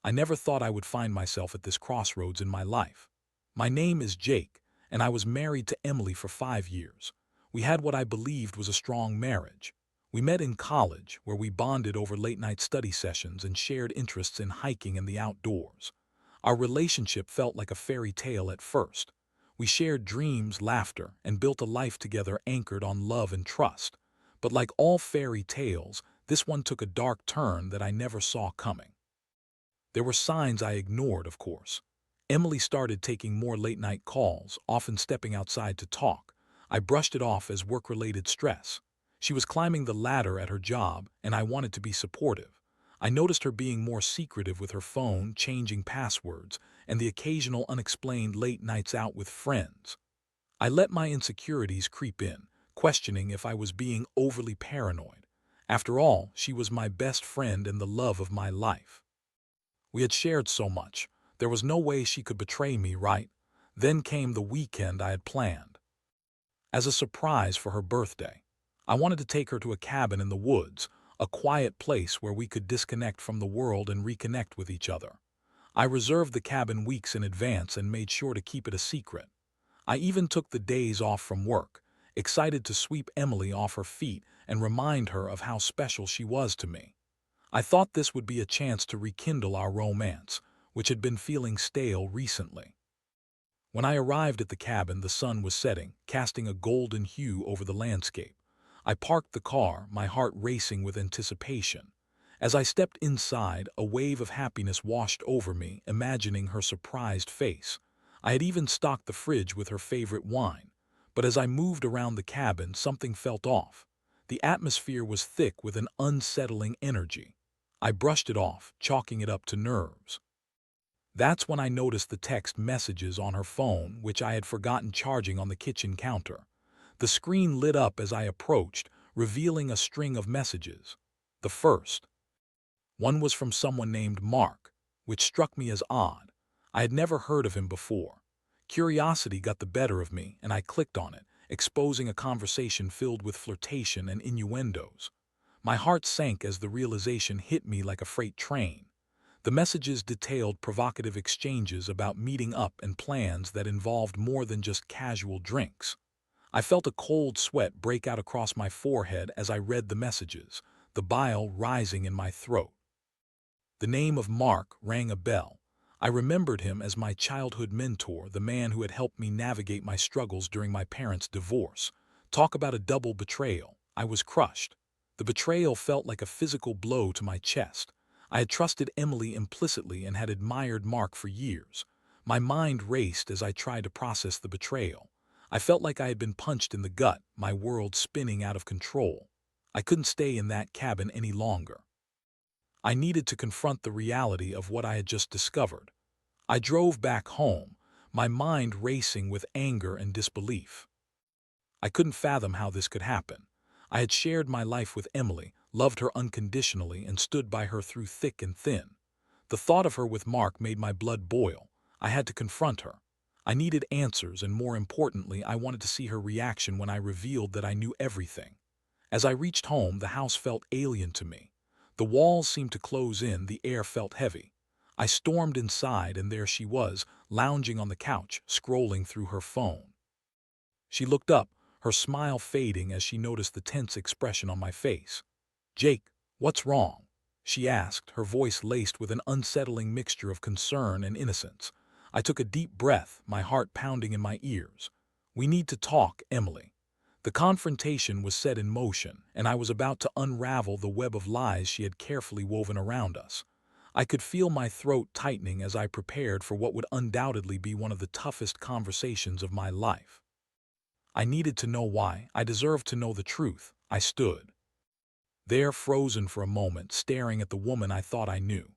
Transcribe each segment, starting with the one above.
I never thought I would find myself at this crossroads in my life. My name is Jake, and I was married to Emily for 5 years. We had what I believed was a strong marriage. We met in college, where we bonded over late-night study sessions and shared interests in hiking and the outdoors. Our relationship felt like a fairy tale at first. We shared dreams, laughter, and built a life together anchored on love and trust. But like all fairy tales, this one took a dark turn that I never saw coming. There were signs I ignored, of course. Emily started taking more late-night calls, often stepping outside to talk. I brushed it off as work-related stress. She was climbing the ladder at her job, and I wanted to be supportive. I noticed her being more secretive with her phone, changing passwords, and the occasional unexplained late nights out with friends. I let my insecurities creep in, questioning if I was being overly paranoid. After all, she was my best friend and the love of my life. We had shared so much. There was no way she could betray me, right? Then came the weekend I had planned. As a surprise for her birthday, I wanted to take her to a cabin in the woods, a quiet place where we could disconnect from the world and reconnect with each other. I reserved the cabin weeks in advance and made sure to keep it a secret. I even took the days off from work, excited to sweep Emily off her feet and remind her of how special she was to me. I thought this would be a chance to rekindle our romance, which had been feeling stale recently. When I arrived at the cabin, the sun was setting, casting a golden hue over the landscape. I parked the car, my heart racing with anticipation. As I stepped inside, a wave of happiness washed over me, imagining her surprised face. I had even stocked the fridge with her favorite wine. But as I moved around the cabin, something felt off. The atmosphere was thick with an unsettling energy. I brushed it off, chalking it up to nerves. That's when I noticed the text messages on her phone, which I had forgotten charging on the kitchen counter. The screen lit up as I approached, revealing a string of messages. The first one was from someone named Mark, which struck me as odd. I had never heard of him before. Curiosity got the better of me, and I clicked on it, exposing a conversation filled with flirtation and innuendos. My heart sank as the realization hit me like a freight train. The messages detailed provocative exchanges about meeting up and plans that involved more than just casual drinks. I felt a cold sweat break out across my forehead as I read the messages, the bile rising in my throat. The name of Mark rang a bell. I remembered him as my childhood mentor, the man who had helped me navigate my struggles during my parents' divorce. Talk about a double betrayal. I was crushed. The betrayal felt like a physical blow to my chest. I had trusted Emily implicitly and had admired Mark for years. My mind raced as I tried to process the betrayal. I felt like I had been punched in the gut, my world spinning out of control. I couldn't stay in that cabin any longer. I needed to confront the reality of what I had just discovered. I drove back home, my mind racing with anger and disbelief. I couldn't fathom how this could happen. I had shared my life with Emily, loved her unconditionally, and stood by her through thick and thin. The thought of her with Mark made my blood boil. I had to confront her. I needed answers, and more importantly, I wanted to see her reaction when I revealed that I knew everything. As I reached home, the house felt alien to me. The walls seemed to close in, the air felt heavy. I stormed inside, and there she was, lounging on the couch, scrolling through her phone. She looked up, her smile fading as she noticed the tense expression on my face. "Jake, what's wrong?" she asked, her voice laced with an unsettling mixture of concern and innocence. I took a deep breath, my heart pounding in my ears. "We need to talk, Emily." The confrontation was set in motion, and I was about to unravel the web of lies she had carefully woven around us. I could feel my throat tightening as I prepared for what would undoubtedly be one of the toughest conversations of my life. I needed to know why. I deserved to know the truth. I stood there, frozen for a moment, staring at the woman I thought I knew.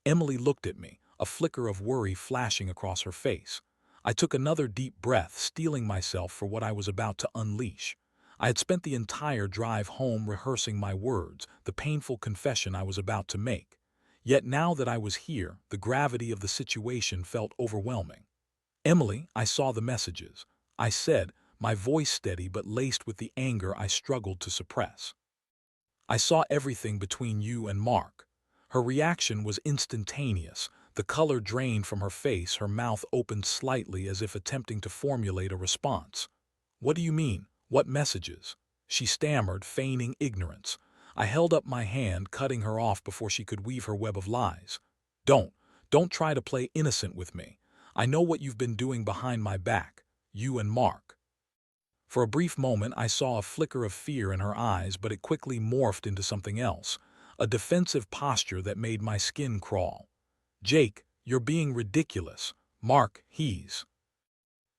Emily looked at me, a flicker of worry flashing across her face. I took another deep breath, steeling myself for what I was about to unleash. I had spent the entire drive home rehearsing my words, the painful confession I was about to make. Yet now that I was here, the gravity of the situation felt overwhelming. "Emily, I saw the messages," I said, my voice steady but laced with the anger I struggled to suppress. "I saw everything between you and Mark." Her reaction was instantaneous. The color drained from her face, her mouth opened slightly as if attempting to formulate a response. "What do you mean? What messages?" She stammered, feigning ignorance. I held up my hand, cutting her off before she could weave her web of lies. Don't, don't try to play innocent with me. I know what you've been doing behind my back, you and Mark." For a brief moment, I saw a flicker of fear in her eyes, but it quickly morphed into something else, a defensive posture that made my skin crawl. "Jake, you're being ridiculous. Mark, he's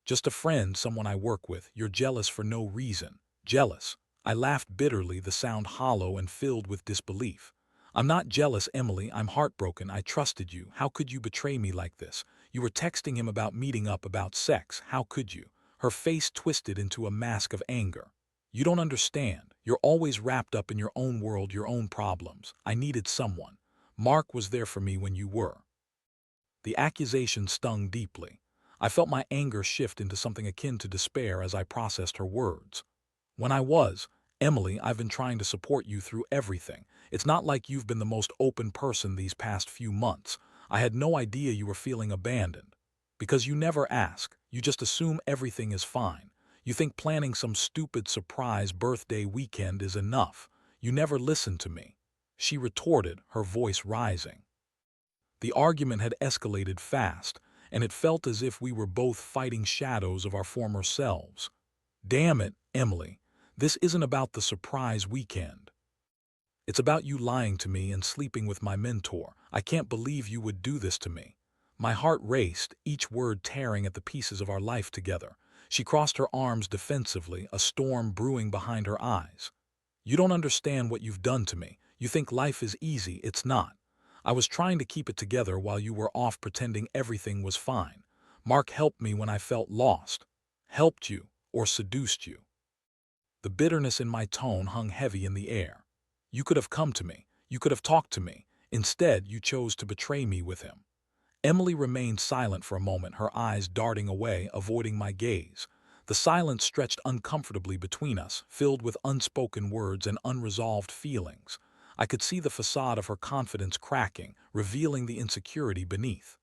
just a friend, someone I work with. You're jealous for no reason." "Jealous?" I laughed bitterly, the sound hollow and filled with disbelief. "I'm not jealous, Emily. I'm heartbroken. I trusted you. How could you betray me like this? You were texting him about meeting up, about sex. How could you?" Her face twisted into a mask of anger. "You don't understand. You're always wrapped up in your own world, your own problems. I needed someone. Mark was there for me when you were." The accusation stung deeply. I felt my anger shift into something akin to despair as I processed her words. "When I was, Emily, I've been trying to support you through everything. It's not like you've been the most open person these past few months. I had no idea you were feeling abandoned. Because you never ask, you just assume everything is fine. You think planning some stupid surprise birthday weekend is enough. You never listened to me," she retorted, her voice rising. The argument had escalated fast, and it felt as if we were both fighting shadows of our former selves. "Damn it, Emily. This isn't about the surprise weekend. It's about you lying to me and sleeping with my mentor. I can't believe you would do this to me." My heart raced, each word tearing at the pieces of our life together. She crossed her arms defensively, a storm brewing behind her eyes. "You don't understand what you've done to me. You think life is easy. It's not. I was trying to keep it together while you were off pretending everything was fine. Mark helped me when I felt lost. Helped you, or seduced you." The bitterness in my tone hung heavy in the air. "You could have come to me. You could have talked to me. Instead, you chose to betray me with him." Emily remained silent for a moment, her eyes darting away, avoiding my gaze. The silence stretched uncomfortably between us, filled with unspoken words and unresolved feelings. I could see the facade of her confidence cracking, revealing the insecurity beneath.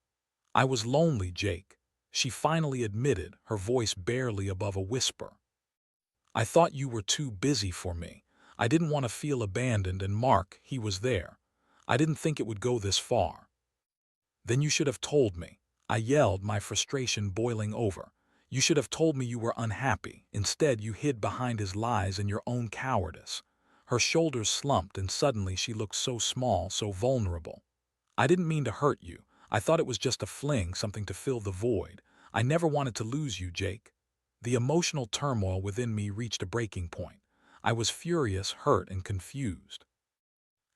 "I was lonely, Jake," she finally admitted, her voice barely above a whisper. "I thought you were too busy for me. I didn't want to feel abandoned, and Mark, he was there. I didn't think it would go this far." "Then you should have told me," I yelled, my frustration boiling over. "You should have told me you were unhappy. Instead, you hid behind his lies and your own cowardice." Her shoulders slumped, and suddenly she looked so small, so vulnerable. "I didn't mean to hurt you. I thought it was just a fling, something to fill the void. I never wanted to lose you, Jake." The emotional turmoil within me reached a breaking point. I was furious, hurt, and confused.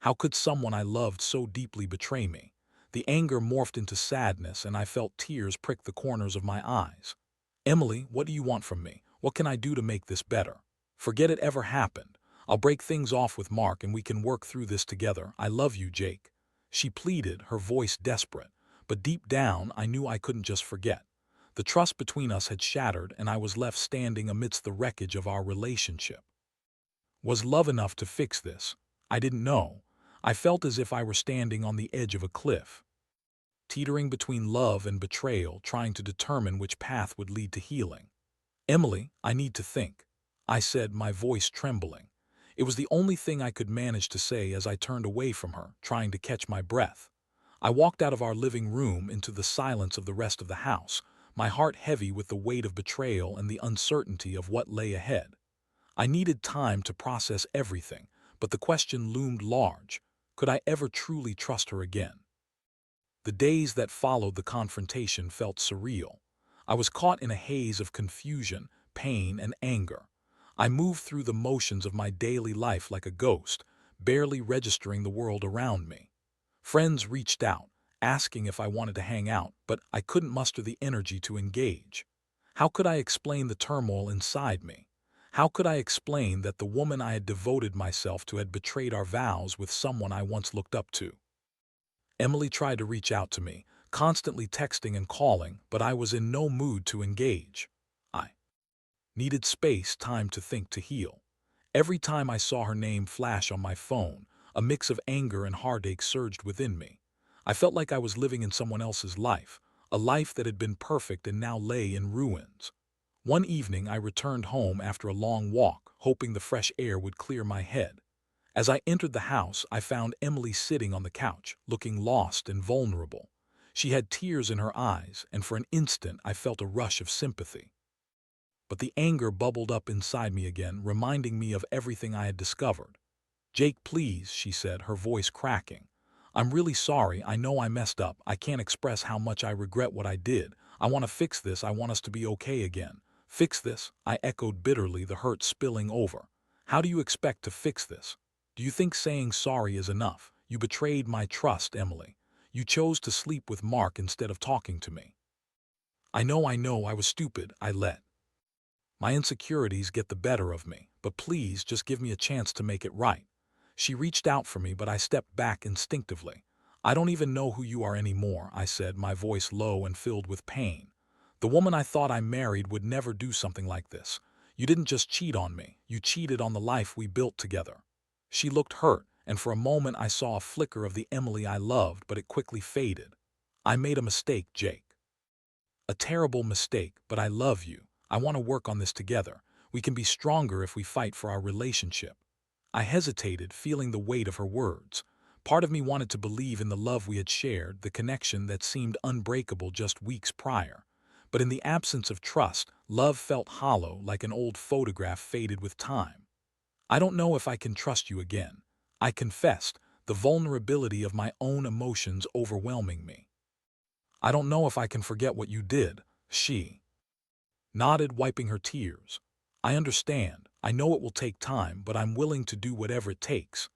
How could someone I loved so deeply betray me? The anger morphed into sadness, and I felt tears prick the corners of my eyes. "Emily, what do you want from me? What can I do to make this better? Forget it ever happened. I'll break things off with Mark and we can work through this together. I love you, Jake." She pleaded, her voice desperate. But deep down, I knew I couldn't just forget. The trust between us had shattered, and I was left standing amidst the wreckage of our relationship. Was love enough to fix this? I didn't know. I felt as if I were standing on the edge of a cliff, teetering between love and betrayal, trying to determine which path would lead to healing. "Emily, I need to think," I said, my voice trembling. It was the only thing I could manage to say as I turned away from her, trying to catch my breath. I walked out of our living room into the silence of the rest of the house, my heart heavy with the weight of betrayal and the uncertainty of what lay ahead. I needed time to process everything, but the question loomed large. Could I ever truly trust her again? The days that followed the confrontation felt surreal. I was caught in a haze of confusion, pain, and anger. I moved through the motions of my daily life like a ghost, barely registering the world around me. Friends reached out, asking if I wanted to hang out, but I couldn't muster the energy to engage. How could I explain the turmoil inside me? How could I explain that the woman I had devoted myself to had betrayed our vows with someone I once looked up to? Emily tried to reach out to me, constantly texting and calling, but I was in no mood to engage. I needed space, time to think, to heal. Every time I saw her name flash on my phone, A mix of anger and heartache surged within me. I felt like I was living in someone else's life, a life that had been perfect and now lay in ruins. One evening I returned home after a long walk, hoping the fresh air would clear my head. As I entered the house, I found Emily sitting on the couch, looking lost and vulnerable. She had tears in her eyes, and for an instant I felt a rush of sympathy. But the anger bubbled up inside me again, reminding me of everything I had discovered. "Jake, please," she said, her voice cracking. "I'm really sorry. I know I messed up. I can't express how much I regret what I did. I want to fix this. I want us to be okay again." "Fix this?" I echoed bitterly, the hurt spilling over. "How do you expect to fix this? Do you think saying sorry is enough? You betrayed my trust, Emily. You chose to sleep with Mark instead of talking to me." I know, I was stupid. I let my insecurities get the better of me, but please just give me a chance to make it right." She reached out for me, but I stepped back instinctively. "I don't even know who you are anymore," I said, my voice low and filled with pain. "The woman I thought I married would never do something like this. You didn't just cheat on me, you cheated on the life we built together." She looked hurt, and for a moment I saw a flicker of the Emily I loved, but it quickly faded. "I made a mistake, Jake. A terrible mistake, but I love you. I want to work on this together. We can be stronger if we fight for our relationship." I hesitated, feeling the weight of her words. Part of me wanted to believe in the love we had shared, the connection that seemed unbreakable just weeks prior. But in the absence of trust, love felt hollow, like an old photograph faded with time. "I don't know if I can trust you again," I confessed, the vulnerability of my own emotions overwhelming me. "I don't know if I can forget what you did," she nodded, wiping her tears. "I understand. I know it will take time, but I'm willing to do whatever it takes."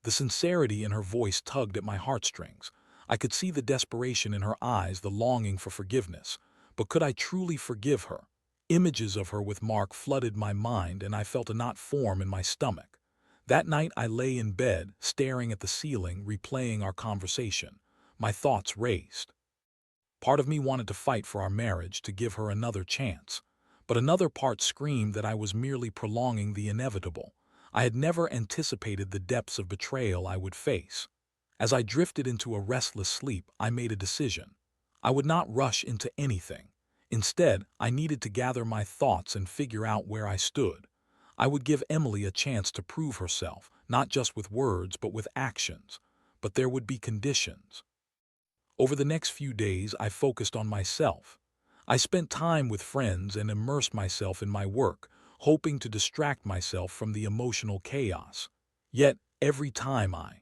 The sincerity in her voice tugged at my heartstrings. I could see the desperation in her eyes, the longing for forgiveness. But could I truly forgive her? Images of her with Mark flooded my mind, and I felt a knot form in my stomach. That night I lay in bed, staring at the ceiling, replaying our conversation. My thoughts raced. Part of me wanted to fight for our marriage, to give her another chance. But another part screamed that I was merely prolonging the inevitable. I had never anticipated the depths of betrayal I would face. As I drifted into a restless sleep, I made a decision. I would not rush into anything. Instead, I needed to gather my thoughts and figure out where I stood. I would give Emily a chance to prove herself, not just with words but with actions. But there would be conditions. Over the next few days, I focused on myself. I spent time with friends and immersed myself in my work, hoping to distract myself from the emotional chaos. Yet, every time I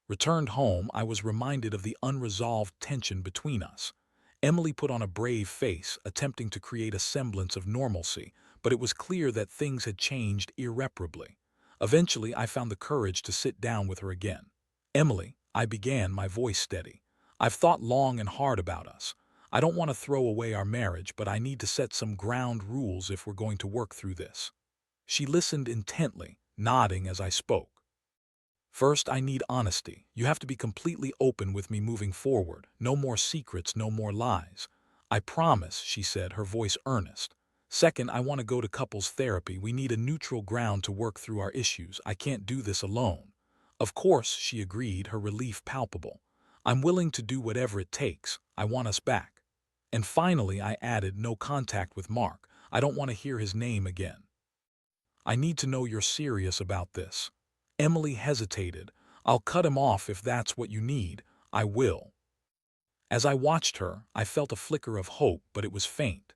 returned home, I was reminded of the unresolved tension between us. Emily put on a brave face, attempting to create a semblance of normalcy, but it was clear that things had changed irreparably. Eventually, I found the courage to sit down with her again. "Emily," I began, my voice steady, "I've thought long and hard about us. I don't want to throw away our marriage, but I need to set some ground rules if we're going to work through this." She listened intently, nodding as I spoke. "First, I need honesty. You have to be completely open with me moving forward. No more secrets, no more lies." "I promise," she said, her voice earnest. "Second, I want to go to couples therapy. We need a neutral ground to work through our issues. I can't do this alone." "Of course," she agreed, her relief palpable. "I'm willing to do whatever it takes. I want us back." And finally, I added, "no contact with Mark. I don't want to hear his name again. I need to know you're serious about this." Emily hesitated. "I'll cut him off if that's what you need. I will." As I watched her, I felt a flicker of hope, but it was faint.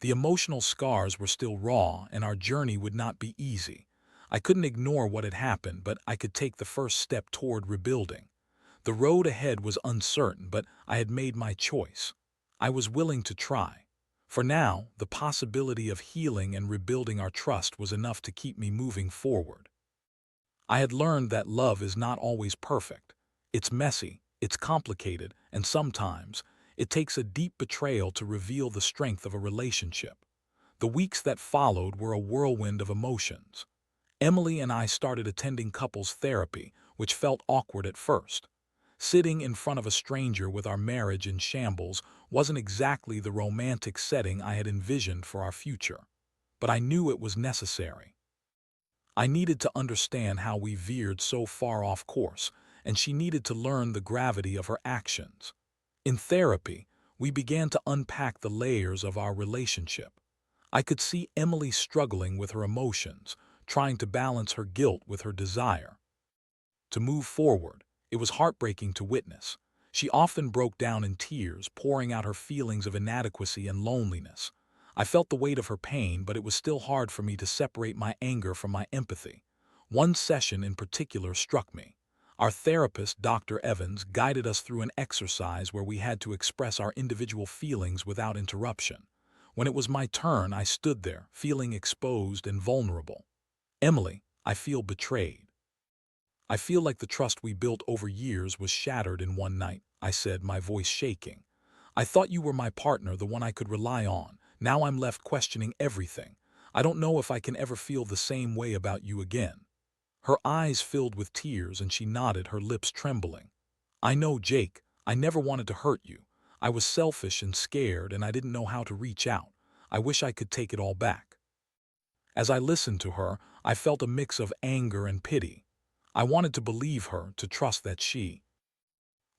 The emotional scars were still raw, and our journey would not be easy. I couldn't ignore what had happened, but I could take the first step toward rebuilding. The road ahead was uncertain, but I had made my choice. I was willing to try. For now, the possibility of healing and rebuilding our trust was enough to keep me moving forward. I had learned that love is not always perfect. It's messy, it's complicated, and sometimes it takes a deep betrayal to reveal the strength of a relationship. The weeks that followed were a whirlwind of emotions. Emily and I started attending couples therapy, which felt awkward at first. Sitting in front of a stranger with our marriage in shambles wasn't exactly the romantic setting I had envisioned for our future. But I knew it was necessary. I needed to understand how we veered so far off course, and she needed to learn the gravity of her actions. In therapy, we began to unpack the layers of our relationship. I could see Emily struggling with her emotions, trying to balance her guilt with her desire to move forward. It was heartbreaking to witness. She often broke down in tears, pouring out her feelings of inadequacy and loneliness. I felt the weight of her pain, but it was still hard for me to separate my anger from my empathy. One session in particular struck me. Our therapist, Dr. Evans, guided us through an exercise where we had to express our individual feelings without interruption. When it was my turn, I stood there, feeling exposed and vulnerable. "Emily, I feel betrayed. I feel like the trust we built over years was shattered in one night," I said, my voice shaking. "I thought you were my partner, the one I could rely on. Now I'm left questioning everything. I don't know if I can ever feel the same way about you again." Her eyes filled with tears and she nodded, her lips trembling. "I know, Jake. I never wanted to hurt you. I was selfish and scared, and I didn't know how to reach out. I wish I could take it all back." As I listened to her, I felt a mix of anger and pity. I wanted to believe her, to trust that she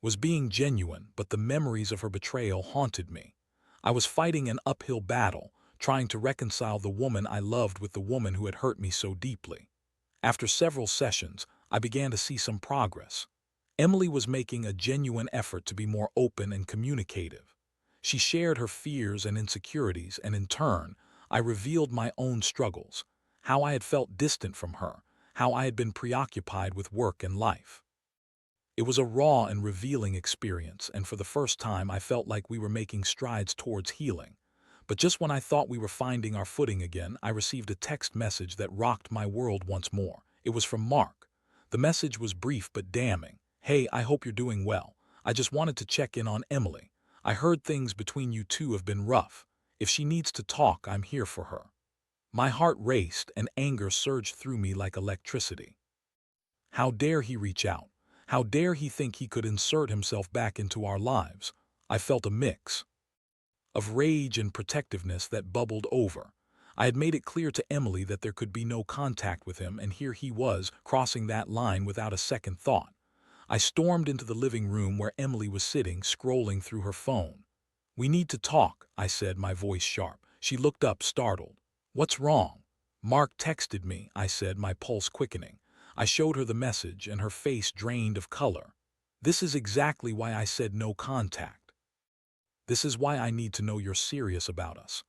was being genuine, but the memories of her betrayal haunted me. I was fighting an uphill battle, trying to reconcile the woman I loved with the woman who had hurt me so deeply. After several sessions, I began to see some progress. Emily was making a genuine effort to be more open and communicative. She shared her fears and insecurities, and in turn, I revealed my own struggles, how I had felt distant from her, how I had been preoccupied with work and life. It was a raw and revealing experience, and for the first time I felt like we were making strides towards healing. But just when I thought we were finding our footing again, I received a text message that rocked my world once more. It was from Mark. The message was brief but damning. "Hey, I hope you're doing well. I just wanted to check in on Emily. I heard things between you two have been rough. If she needs to talk, I'm here for her." My heart raced and anger surged through me like electricity. How dare he reach out? How dare he think he could insert himself back into our lives? I felt a mix of rage and protectiveness that bubbled over. I had made it clear to Emily that there could be no contact with him, and here he was, crossing that line without a second thought. I stormed into the living room where Emily was sitting, scrolling through her phone. "We need to talk," I said, my voice sharp. She looked up, startled. "What's wrong?" "Mark texted me," I said, my pulse quickening. I showed her the message, and her face drained of color. "This is exactly why I said no contact. This is why I need to know you're serious about us."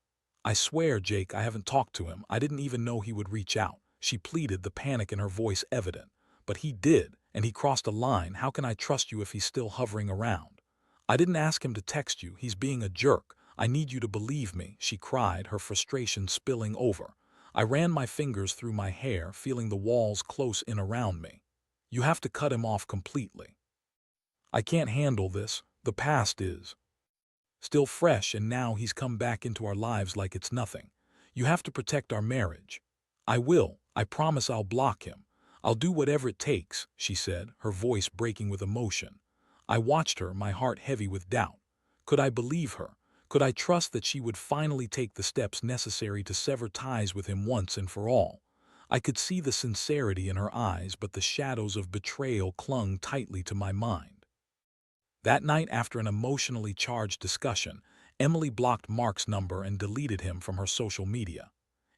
"I swear, Jake, I haven't talked to him. I didn't even know he would reach out," she pleaded, the panic in her voice evident. "But he did, and he crossed a line. How can I trust you if he's still hovering around?" "I didn't ask him to text you. He's being a jerk. I need you to believe me," she cried, her frustration spilling over. I ran my fingers through my hair, feeling the walls close in around me. "You have to cut him off completely. I can't handle this. The past is still fresh, and now he's come back into our lives like it's nothing. You have to protect our marriage." "I will. I promise I'll block him. I'll do whatever it takes," she said, her voice breaking with emotion. I watched her, my heart heavy with doubt. Could I believe her? Could I trust that she would finally take the steps necessary to sever ties with him once and for all? I could see the sincerity in her eyes, but the shadows of betrayal clung tightly to my mind. That night, after an emotionally charged discussion, Emily blocked Mark's number and deleted him from her social media.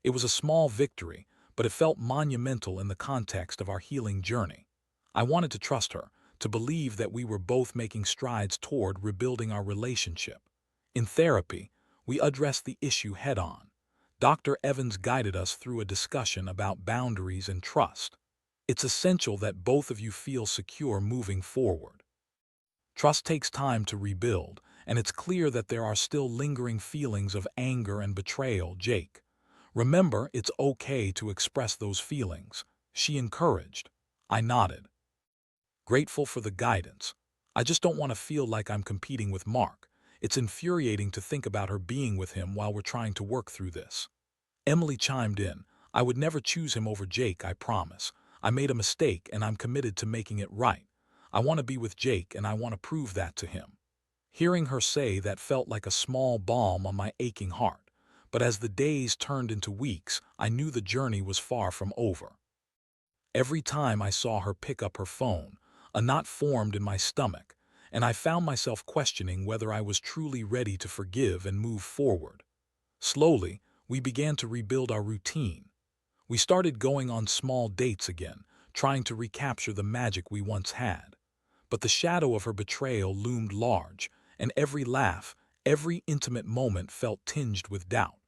It was a small victory, but it felt monumental in the context of our healing journey. I wanted to trust her, to believe that we were both making strides toward rebuilding our relationship. In therapy, we addressed the issue head-on. Dr. Evans guided us through a discussion about boundaries and trust. It's essential that both of you feel secure moving forward. Trust takes time to rebuild, and it's clear that there are still lingering feelings of anger and betrayal, Jake. Remember, it's okay to express those feelings, she encouraged. I nodded, grateful for the guidance. "I just don't want to feel like I'm competing with Mark. It's infuriating to think about her being with him while we're trying to work through this." Emily chimed in. "I would never choose him over Jake, I promise. I made a mistake, and I'm committed to making it right. I want to be with Jake, and I want to prove that to him." Hearing her say that felt like a small balm on my aching heart. But as the days turned into weeks, I knew the journey was far from over. Every time I saw her pick up her phone, a knot formed in my stomach, and I found myself questioning whether I was truly ready to forgive and move forward. Slowly, we began to rebuild our routine. We started going on small dates again, trying to recapture the magic we once had. But the shadow of her betrayal loomed large, and every laugh, every intimate moment felt tinged with doubt.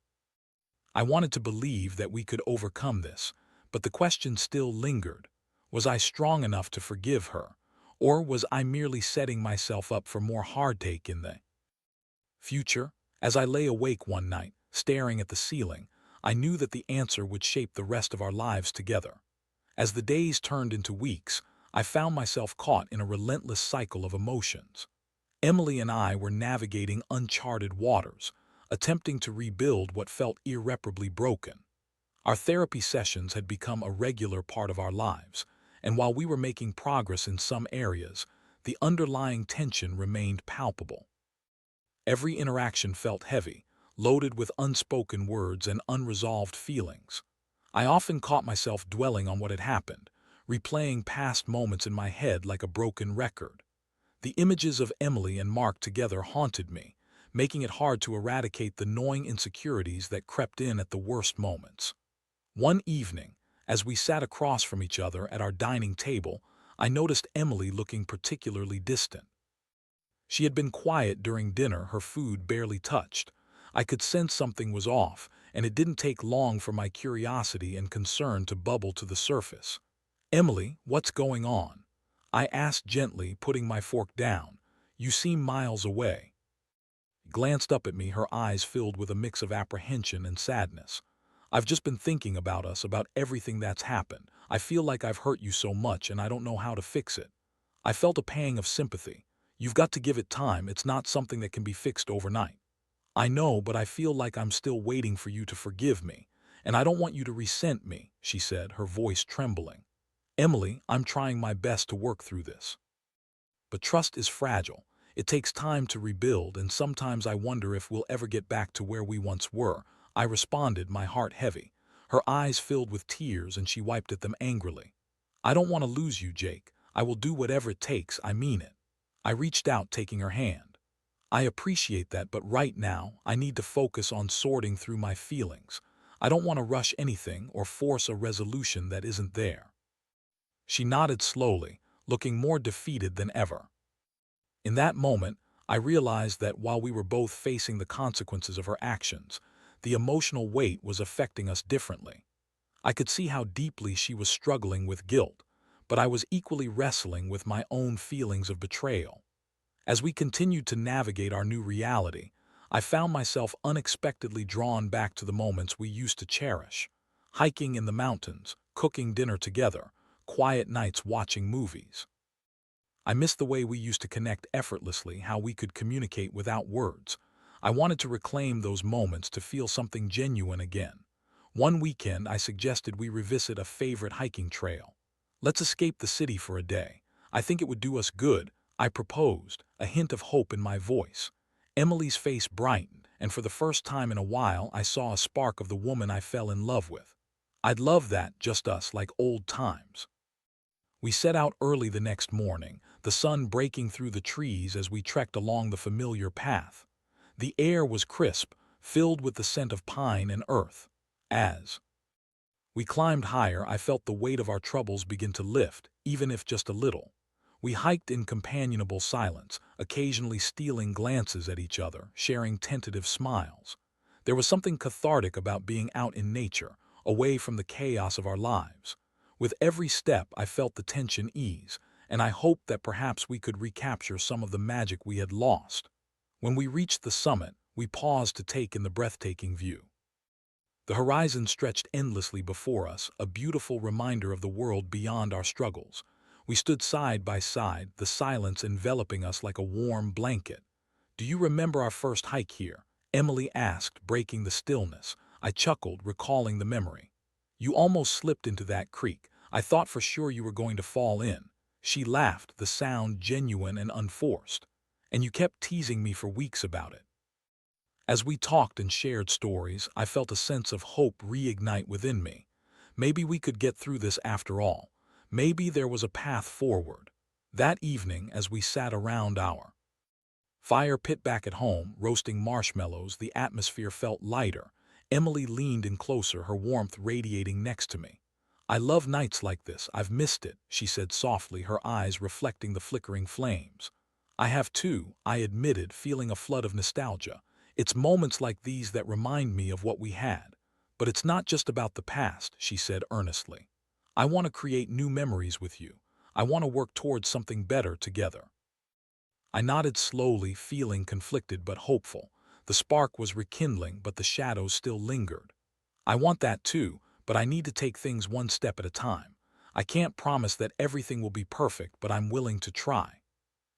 I wanted to believe that we could overcome this, but the question still lingered. Was I strong enough to forgive her, or was I merely setting myself up for more heartache in the future? As I lay awake one night, staring at the ceiling, I knew that the answer would shape the rest of our lives together. As the days turned into weeks, I found myself caught in a relentless cycle of emotions. Emily and I were navigating uncharted waters, attempting to rebuild what felt irreparably broken. Our therapy sessions had become a regular part of our lives, and while we were making progress in some areas, the underlying tension remained palpable. Every interaction felt heavy, loaded with unspoken words and unresolved feelings. I often caught myself dwelling on what had happened, replaying past moments in my head like a broken record. The images of Emily and Mark together haunted me, making it hard to eradicate the gnawing insecurities that crept in at the worst moments. One evening, as we sat across from each other at our dining table, I noticed Emily looking particularly distant. She had been quiet during dinner, her food barely touched. I could sense something was off, and it didn't take long for my curiosity and concern to bubble to the surface. "Emily, what's going on?" I asked gently, putting my fork down. "You seem miles away." She glanced up at me, her eyes filled with a mix of apprehension and sadness. "I've just been thinking about us, about everything that's happened. I feel like I've hurt you so much and I don't know how to fix it." I felt a pang of sympathy. "You've got to give it time. It's not something that can be fixed overnight." "I know, but I feel like I'm still waiting for you to forgive me, and I don't want you to resent me," she said, her voice trembling. "Emily, I'm trying my best to work through this. But trust is fragile. It takes time to rebuild, and sometimes I wonder if we'll ever get back to where we once were." I responded, my heart heavy. Her eyes filled with tears, and she wiped at them angrily. "I don't want to lose you, Jake. I will do whatever it takes, I mean it." I reached out, taking her hand. "I appreciate that, but right now, I need to focus on sorting through my feelings. I don't want to rush anything or force a resolution that isn't there." She nodded slowly, looking more defeated than ever. In that moment, I realized that while we were both facing the consequences of her actions, the emotional weight was affecting us differently. I could see how deeply she was struggling with guilt, but I was equally wrestling with my own feelings of betrayal. As we continued to navigate our new reality, I found myself unexpectedly drawn back to the moments we used to cherish. Hiking in the mountains, cooking dinner together, quiet nights watching movies. I missed the way we used to connect effortlessly, how we could communicate without words. I wanted to reclaim those moments, to feel something genuine again. One weekend, I suggested we revisit a favorite hiking trail. "Let's escape the city for a day. I think it would do us good," I proposed, a hint of hope in my voice. Emily's face brightened, and for the first time in a while I saw a spark of the woman I fell in love with. "I'd love that, just us, like old times." We set out early the next morning, the sun breaking through the trees as we trekked along the familiar path. The air was crisp, filled with the scent of pine and earth. As we climbed higher, I felt the weight of our troubles begin to lift, even if just a little. We hiked in companionable silence, occasionally stealing glances at each other, sharing tentative smiles. There was something cathartic about being out in nature, away from the chaos of our lives. With every step, I felt the tension ease, and I hoped that perhaps we could recapture some of the magic we had lost. When we reached the summit, we paused to take in the breathtaking view. The horizon stretched endlessly before us, a beautiful reminder of the world beyond our struggles. We stood side by side, the silence enveloping us like a warm blanket. "Do you remember our first hike here?" Emily asked, breaking the stillness. I chuckled, recalling the memory. "You almost slipped into that creek. I thought for sure you were going to fall in." She laughed, the sound genuine and unforced. "And you kept teasing me for weeks about it." As we talked and shared stories, I felt a sense of hope reignite within me. Maybe we could get through this after all. Maybe there was a path forward. That evening, as we sat around our fire pit back at home, roasting marshmallows, the atmosphere felt lighter. Emily leaned in closer, her warmth radiating next to me. "I love nights like this. I've missed it," she said softly, her eyes reflecting the flickering flames. "I have too," I admitted, feeling a flood of nostalgia. "It's moments like these that remind me of what we had. But it's not just about the past," she said earnestly. "I want to create new memories with you. I want to work towards something better together." I nodded slowly, feeling conflicted but hopeful. The spark was rekindling, but the shadows still lingered. "I want that too, but I need to take things one step at a time. I can't promise that everything will be perfect, but I'm willing to try."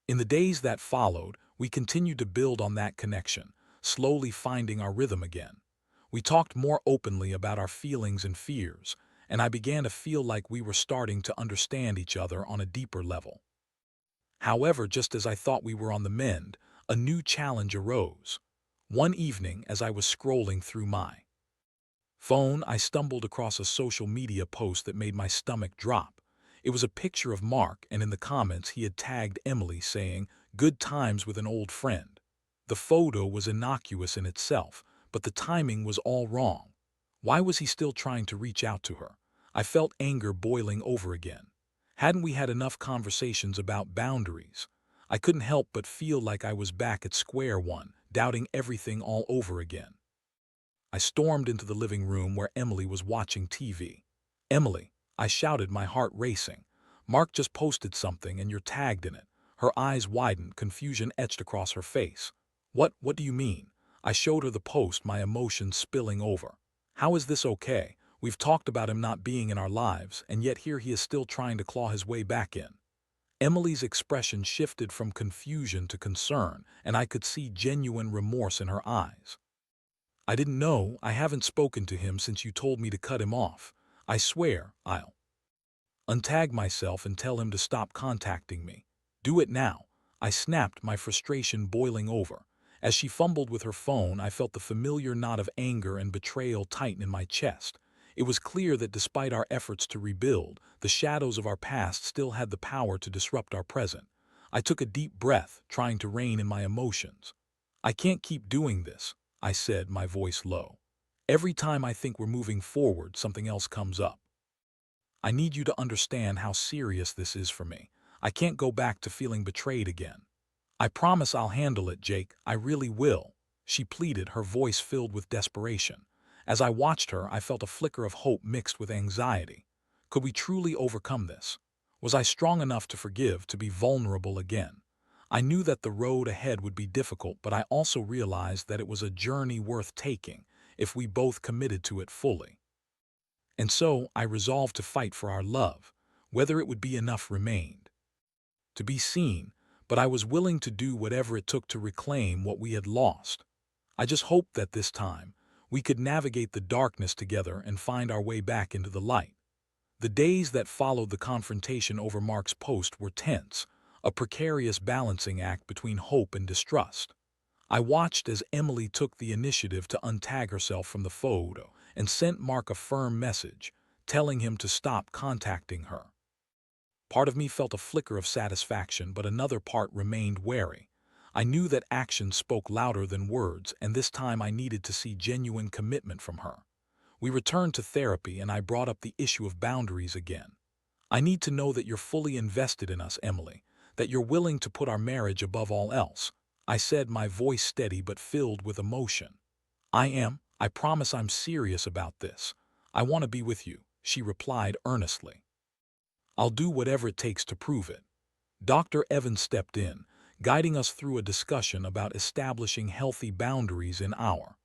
In the days that followed, we continued to build on that connection, slowly finding our rhythm again. We talked more openly about our feelings and fears, and I began to feel like we were starting to understand each other on a deeper level. However, just as I thought we were on the mend, a new challenge arose. One evening, as I was scrolling through my phone, I stumbled across a social media post that made my stomach drop. It was a picture of Mark, and in the comments he had tagged Emily, saying, "Good times with an old friend." The photo was innocuous in itself, but the timing was all wrong. Why was he still trying to reach out to her? I felt anger boiling over again. Hadn't we had enough conversations about boundaries? I couldn't help but feel like I was back at square one, doubting everything all over again. I stormed into the living room where Emily was watching TV. "Emily," I shouted, my heart racing. "Mark just posted something and you're tagged in it." Her eyes widened, confusion etched across her face. What do you mean?" I showed her the post, my emotions spilling over. "How is this okay? We've talked about him not being in our lives, and yet here he is still trying to claw his way back in." Emily's expression shifted from confusion to concern, and I could see genuine remorse in her eyes. "I didn't know. I haven't spoken to him since you told me to cut him off. I swear, I'll untag myself and tell him to stop contacting me." "Do it now," I snapped, my frustration boiling over. As she fumbled with her phone, I felt the familiar knot of anger and betrayal tighten in my chest. It was clear that despite our efforts to rebuild, the shadows of our past still had the power to disrupt our present. I took a deep breath, trying to rein in my emotions. "I can't keep doing this," I said, my voice low. "Every time I think we're moving forward, something else comes up. I need you to understand how serious this is for me. I can't go back to feeling betrayed again." "I promise I'll handle it, Jake. I really will," she pleaded, her voice filled with desperation. As I watched her, I felt a flicker of hope mixed with anxiety. Could we truly overcome this? Was I strong enough to forgive, to be vulnerable again? I knew that the road ahead would be difficult, but I also realized that it was a journey worth taking if we both committed to it fully. And so I resolved to fight for our love. Whether it would be enough remained to be seen, but I was willing to do whatever it took to reclaim what we had lost. I just hoped that this time we could navigate the darkness together and find our way back into the light. The days that followed the confrontation over Mark's post were tense, a precarious balancing act between hope and distrust. I watched as Emily took the initiative to untag herself from the photo and sent Mark a firm message, telling him to stop contacting her. Part of me felt a flicker of satisfaction, but another part remained wary. I knew that actions spoke louder than words, and this time I needed to see genuine commitment from her. We returned to therapy, and I brought up the issue of boundaries again. "I need to know that you're fully invested in us, Emily, that you're willing to put our marriage above all else," I said, my voice steady but filled with emotion. "I am. I promise I'm serious about this. I want to be with you," she replied earnestly. "I'll do whatever it takes to prove it." Dr. Evans stepped in, guiding us through a discussion about establishing healthy boundaries in our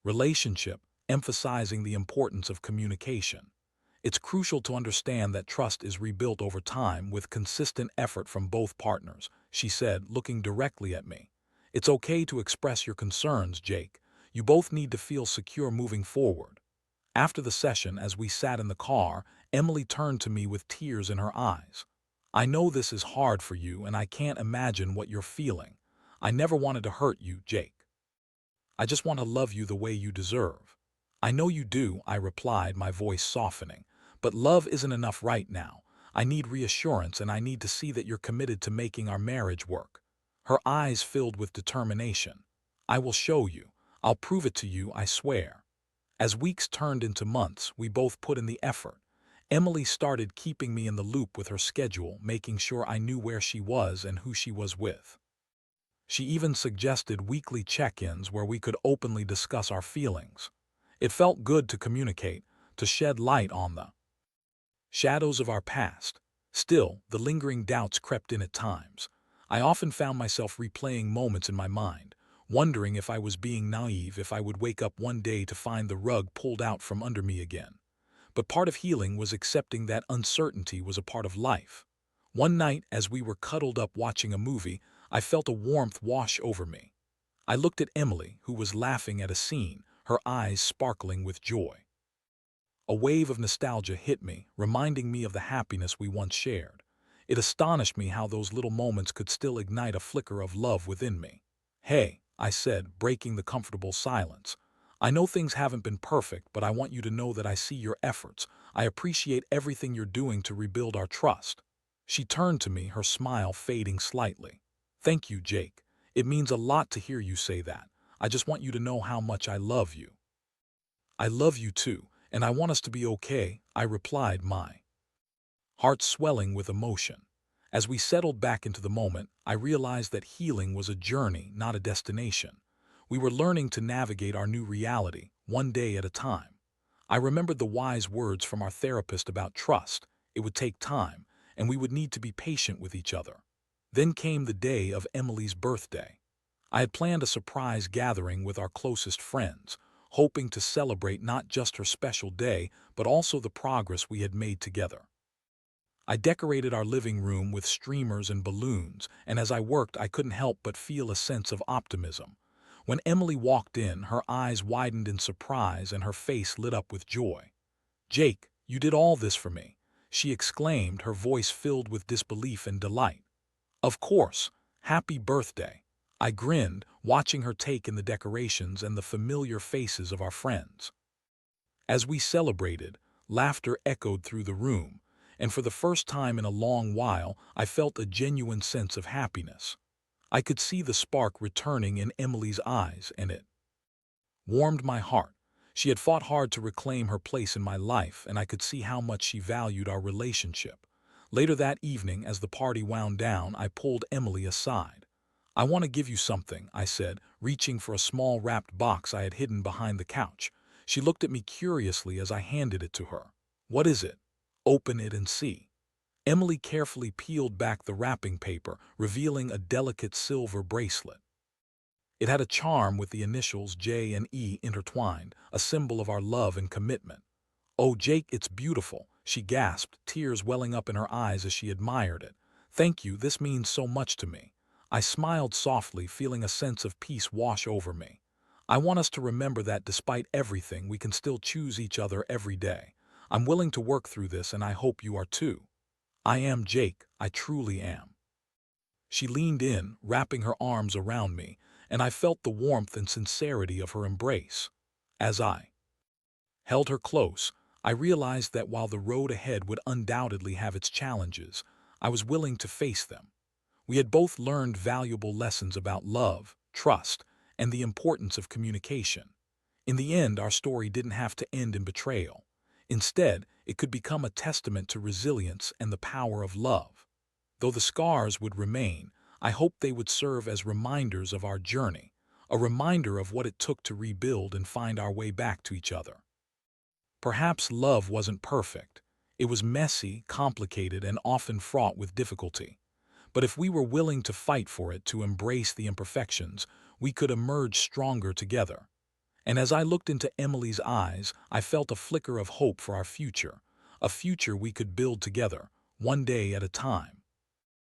relationship, emphasizing the importance of communication. "It's crucial to understand that trust is rebuilt over time with consistent effort from both partners," she said, looking directly at me. "It's okay to express your concerns, Jake. You both need to feel secure moving forward." After the session, as we sat in the car, Emily turned to me with tears in her eyes. "I know this is hard for you, and I can't imagine what you're feeling. I never wanted to hurt you, Jake. I just want to love you the way you deserve." "I know you do," I replied, my voice softening. "But love isn't enough right now. I need reassurance, and I need to see that you're committed to making our marriage work." Her eyes filled with determination. "I will show you. I'll prove it to you, I swear." As weeks turned into months, we both put in the effort. Emily started keeping me in the loop with her schedule, making sure I knew where she was and who she was with. She even suggested weekly check-ins where we could openly discuss our feelings. It felt good to communicate, to shed light on the shadows of our past. Still, the lingering doubts crept in at times. I often found myself replaying moments in my mind, wondering if I was being naive, if I would wake up one day to find the rug pulled out from under me again. But part of healing was accepting that uncertainty was a part of life. One night, as we were cuddled up watching a movie, I felt a warmth wash over me. I looked at Emily, who was laughing at a scene, her eyes sparkling with joy. A wave of nostalgia hit me, reminding me of the happiness we once shared. It astonished me how those little moments could still ignite a flicker of love within me. "Hey," I said, breaking the comfortable silence. "I know things haven't been perfect, but I want you to know that I see your efforts. I appreciate everything you're doing to rebuild our trust." She turned to me, her smile fading slightly. "Thank you, Jake. It means a lot to hear you say that. I just want you to know how much I love you." "I love you too, and I want us to be okay," I replied, my heart swelling with emotion. As we settled back into the moment, I realized that healing was a journey, not a destination. We were learning to navigate our new reality, one day at a time. I remembered the wise words from our therapist about trust. It would take time, and we would need to be patient with each other. Then came the day of Emily's birthday. I had planned a surprise gathering with our closest friends, hoping to celebrate not just her special day, but also the progress we had made together. I decorated our living room with streamers and balloons, and as I worked, I couldn't help but feel a sense of optimism. When Emily walked in, her eyes widened in surprise and her face lit up with joy. "Jake, you did all this for me," she exclaimed, her voice filled with disbelief and delight. "Of course. Happy birthday." I grinned, watching her take in the decorations and the familiar faces of our friends. As we celebrated, laughter echoed through the room, and for the first time in a long while, I felt a genuine sense of happiness. I could see the spark returning in Emily's eyes, and it warmed my heart. She had fought hard to reclaim her place in my life, and I could see how much she valued our relationship. Later that evening, as the party wound down, I pulled Emily aside. "I want to give you something," I said, reaching for a small wrapped box I had hidden behind the couch. She looked at me curiously as I handed it to her. "What is it?" "Open it and see." Emily carefully peeled back the wrapping paper, revealing a delicate silver bracelet. It had a charm with the initials J and E intertwined, a symbol of our love and commitment. "Oh, Jake, it's beautiful," she gasped, tears welling up in her eyes as she admired it. "Thank you, this means so much to me." I smiled softly, feeling a sense of peace wash over me. "I want us to remember that despite everything, we can still choose each other every day. I'm willing to work through this, and I hope you are too." "I am, Jake, I truly am." She leaned in, wrapping her arms around me, and I felt the warmth and sincerity of her embrace. As I held her close, I realized that while the road ahead would undoubtedly have its challenges, I was willing to face them. We had both learned valuable lessons about love, trust, and the importance of communication. In the end, our story didn't have to end in betrayal. Instead, it could become a testament to resilience and the power of love. Though the scars would remain, I hoped they would serve as reminders of our journey, a reminder of what it took to rebuild and find our way back to each other. Perhaps love wasn't perfect. It was messy, complicated, and often fraught with difficulty. But if we were willing to fight for it, to embrace the imperfections, we could emerge stronger together. And as I looked into Emily's eyes, I felt a flicker of hope for our future, a future we could build together, one day at a time.